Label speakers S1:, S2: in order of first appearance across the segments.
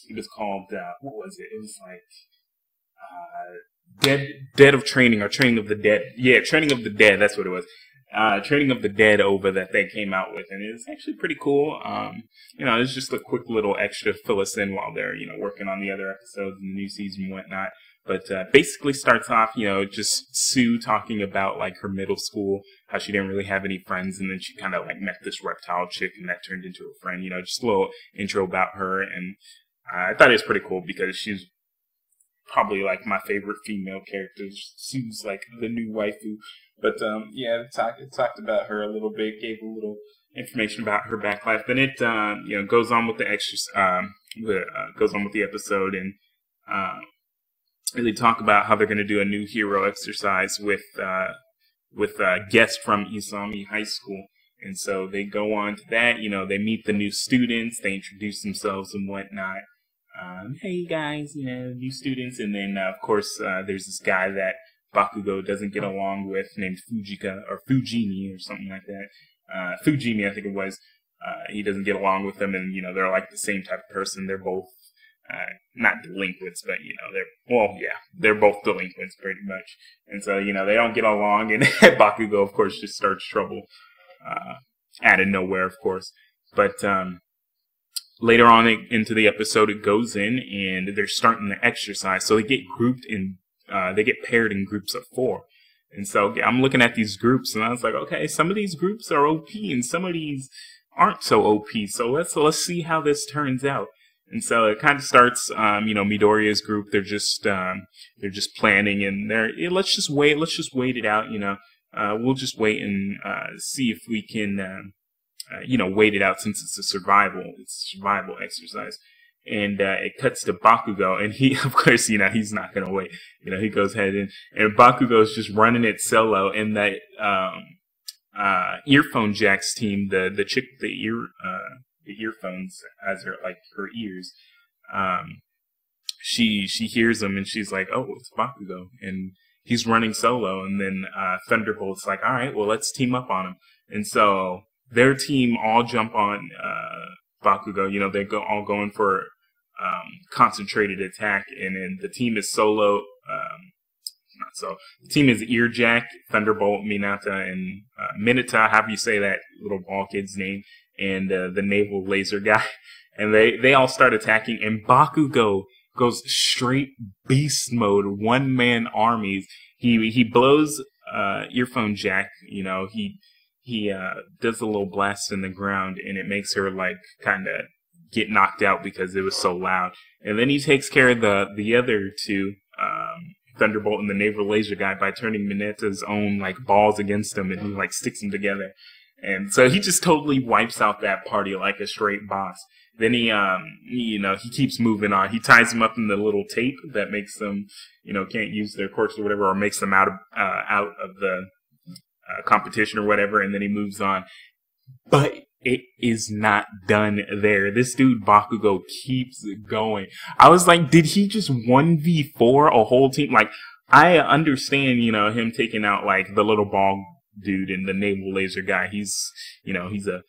S1: it was called what was it? It was like Dead of Training or Training of the Dead. Yeah, Training of the Dead. That's what it was. Training of the Dead over that they came out with, and it's actually pretty cool. It's just a quick little extra to fill us in while they're working on the other episodes in the new season and whatnot. But basically starts off, just Sue talking about like her middle school, how she didn't really have any friends, and then she kind of like met this reptile chick, and that turned into a friend. Just a little intro about her, and I thought it was pretty cool because she's probably like my favorite female character. Sue's like the new waifu. But it talked about her a little bit, gave a little information about her back life. Then it goes on with the goes on with the episode and really talk about how they're going to do a new hero exercise with guests from Isami High School. And so they go on to that. They meet the new students, they introduce themselves and whatnot. Hey guys, new students, and then of course there's this guy that Bakugo doesn't get along with, named Fujika or Fujimi or something like that. Fujimi, I think it was. He doesn't get along with them, and they're like the same type of person. They're both not delinquents, but they're both delinquents pretty much. And so they don't get along, and Bakugo, of course, just starts trouble out of nowhere, of course. But later on into the episode, it goes in, and they're starting the exercise. So they get grouped in. They get paired in groups of 4. And so I'm looking at these groups, and I was like, okay, some of these groups are OP, and some of these aren't so OP. So let's see how this turns out. And so it kind of starts, Midoriya's group. They're just planning, and let's just wait it out. We'll just wait and see if we can, wait it out since it's a survival exercise. And it cuts to Bakugo, and he, of course, he's not gonna wait. He goes ahead and Bakugo's just running it solo. And that earphone jacks team, the chick with the earphones as her ears, she hears him, and she's like, oh, it's Bakugo, and he's running solo. And then Thunderbolt's like, all right, well, let's team up on him. And so their team all jump on Bakugo. They're all going for concentrated attack, and then the team is solo. The team is Earjack, Thunderbolt, Minata, and Minata, however you say that little ball kid's name, and the naval laser guy. And they all start attacking, and Bakugo goes straight beast mode, one-man armies. He blows Earphone Jack. He does a little blast in the ground, and it makes her like kind of get knocked out because it was so loud. And then he takes care of the other two, Thunderbolt and the naval laser guy, by turning Mineta's own like balls against him, and he like sticks them together. And so he just totally wipes out that party like a straight boss. Then he keeps moving on. He ties them up in the little tape that makes them, can't use their quirks or whatever, or makes them out of the competition or whatever. And then he moves on. But it is not done there. This dude Bakugo keeps going. I was like, did he just 1v4 a whole team? Like, I understand, him taking out like the little ball dude and the naval laser guy. He's a,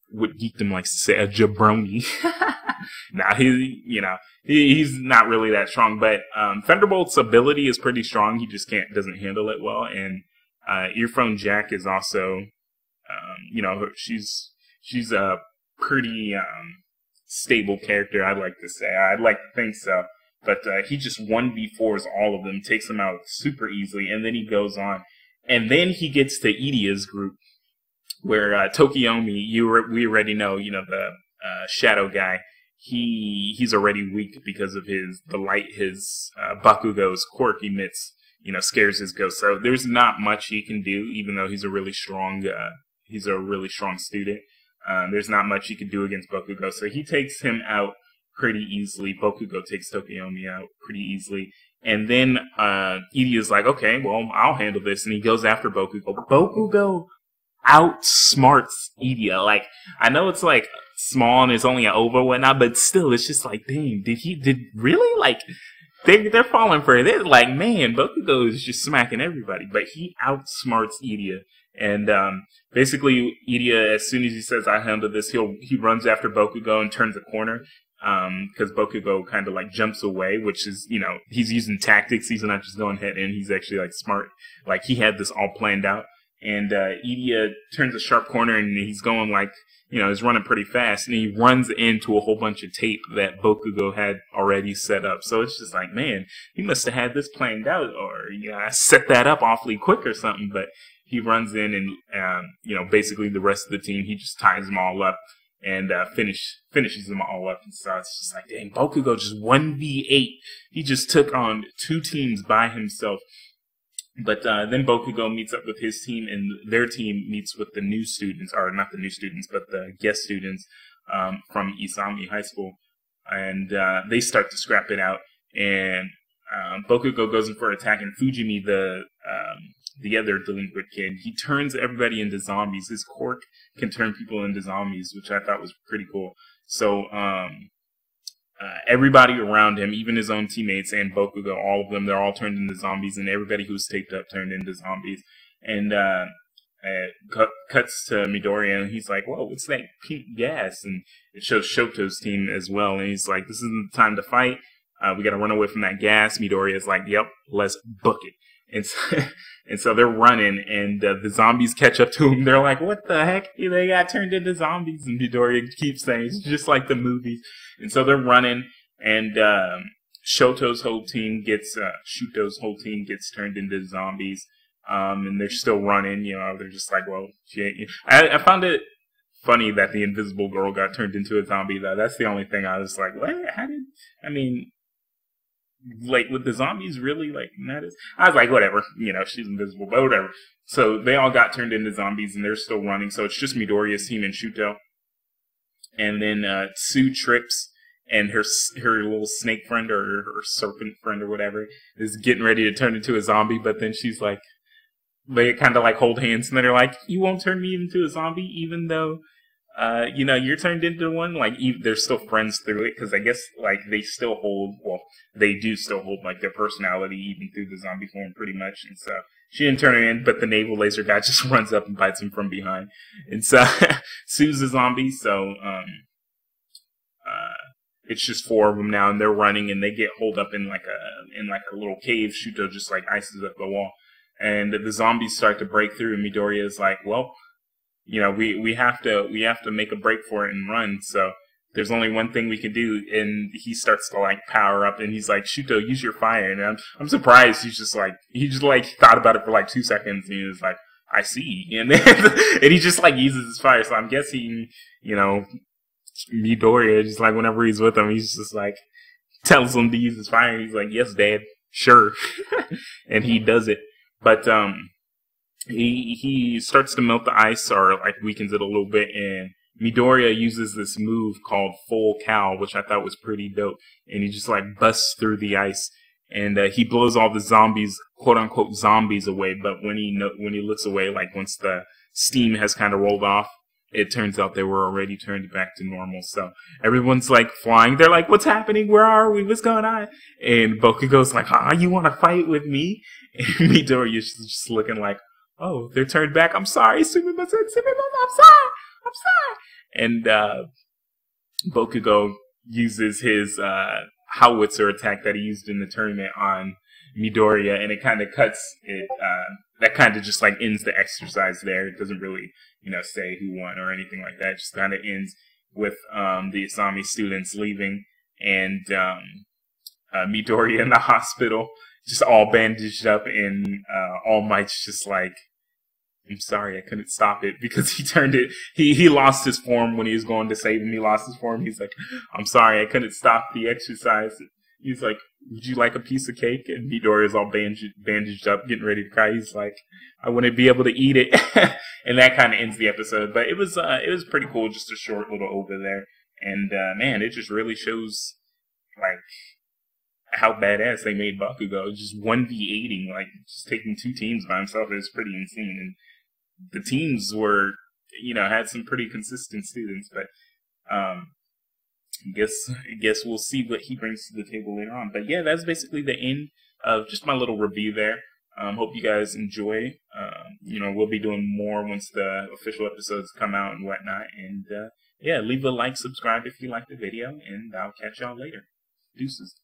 S1: what Geekdom likes to say, a jabroni. Nah, he's not really that strong, but Thunderbolt's ability is pretty strong. He just doesn't handle it well. And Earphone Jack is also, she's a pretty stable character, I'd like to say. I'd like to think so. But he just 1v4s all of them, takes them out super easily, and then he goes on. And then he gets to Idia's group, where Tokiomi, we already know, the shadow guy, he's already weak because of the light his Bakugo's quirk emits, scares his ghost. So there's not much he can do, even though he's a really strong student. There's not much he can do against Bakugo, so he takes him out pretty easily. Bakugo takes Tokiomi out pretty easily. And then Idia's like, okay, well, I'll handle this. And he goes after Bakugo. Bakugo outsmarts Idia. Like, I know it's like small and it's only an over and whatnot, but still, it's just like, dang, did really? Like, they're falling for it. They're like, man, Bakugo is just smacking everybody. But he outsmarts Idia. And basically, Idia, as soon as he says, I handle this, he runs after Bakugo and turns a corner. because Bokugo kind of like jumps away, which is, you know, he's using tactics. He's not just going head in. He's actually like smart. Like he had this all planned out. And Idia turns a sharp corner and he's going like, you know, he's running pretty fast, and he runs into a whole bunch of tape that Bokugo had already set up. So it's just like, man, he must have had this planned out, or, you know, I set that up awfully quick or something. But he runs in and, you know, basically the rest of the team, he just ties them all up and finishes them all up. And so it's just like, dang, Bokugo just 1v8. He just took on 2 teams by himself. But then Bokugo meets up with his team, and their team meets with the new students, or not the new students, but the guest students from Isami High School. And they start to scrap it out. And Bokugo goes in for an attack, and Fujimi, the other delinquent kid, he turns everybody into zombies. His quirk can turn people into zombies, which I thought was pretty cool. So everybody around him, even his own teammates and Bokugo, all of them, they're all turned into zombies, and everybody who's taped up turned into zombies. And cuts to Midoriya, and he's like, whoa, what's that pink gas? And it shows Shoto's team as well, and he's like, this isn't the time to fight. We gotta run away from that gas. Midoriya's like, yep, let's book it. And so they're running, and the zombies catch up to them. They're like, what the heck? They got turned into zombies. And Midoriya keeps saying, it's just like the movies. And so they're running, and Shuto's whole team gets turned into zombies. And they're still running, you know, they're just like, well, shit. I found it funny that the invisible girl got turned into a zombie, though. That's the only thing I was like, what? Like, with the zombies really, like, not as... I was like, whatever, you know, she's invisible, but whatever. So they all got turned into zombies, and they're still running, so it's just Midoriya's team and Shuto. And then Tsu trips, and her little snake friend, or her serpent friend, or whatever, is getting ready to turn into a zombie, but then she's like... They kind of, like, hold hands, and then they're like, you won't turn me into a zombie, even though... you know, you're turned into one. Like, they're still friends through it, because I guess, like, they still hold, well, they do still hold, like, their personality even through the zombie form, pretty much. And so she didn't turn her in, but the naval laser guy just runs up and bites him from behind. And so Sue's a zombie, so it's just 4 of them now, and they're running, and they get holed up in like a little cave. Shuto just like ices up the wall, and the zombies start to break through, and Midoriya is like, well, you know, we have to make a break for it and run. So there's only one thing we can do. And he starts to like power up, and he's like, Shuto, use your fire. And I'm surprised he just thought about it for like 2 seconds, and he was like, I see. And then, and he just like uses his fire. So I'm guessing, you know, Midoriya, just like whenever he's with him, he's just like tells him to use his fire. He's like, yes, Dad, sure. And he does it. But he starts to melt the ice, or like weakens it a little bit, and Midoriya uses this move called Full Cow, which I thought was pretty dope. And he just like busts through the ice, and he blows all the zombies, quote unquote zombies, away. But when he looks away, like once the steam has kind of rolled off, it turns out they were already turned back to normal. So everyone's like flying. They're like, what's happening? Where are we? What's going on? And Bokugo's like, you want to fight with me? And Midoriya's just looking like, oh, they're turned back. I'm sorry. I'm sorry. And Bokugo uses his howitzer attack that he used in the tournament on Midoriya, and it kind of cuts it. That kind of just like ends the exercise there. It doesn't really, you know, say who won or anything like that. It just kind of ends with the Isami students leaving, and Midoriya in the hospital, just all bandaged up, and All Might's just like, I'm sorry, I couldn't stop it, because he turned it. He lost his form when he was going to save him. He lost his form. He's like, I'm sorry, I couldn't stop the exercise. He's like, would you like a piece of cake? And Midoriya's all bandaged up, getting ready to cry. He's like, I wouldn't be able to eat it. And that kind of ends the episode. But it was pretty cool, just a short little over there. And man, it just really shows like how badass they made Bakugo. Just 1v8ing, like just taking 2 teams by himself is pretty insane. And the teams were, you know, had some pretty consistent students, but I guess we'll see what he brings to the table later on. But yeah, that's basically the end of just my little review there. Hope you guys enjoy we'll be doing more once the official episodes come out and whatnot. And yeah, leave a like, subscribe if you like the video, and I'll catch y'all later. Deuces.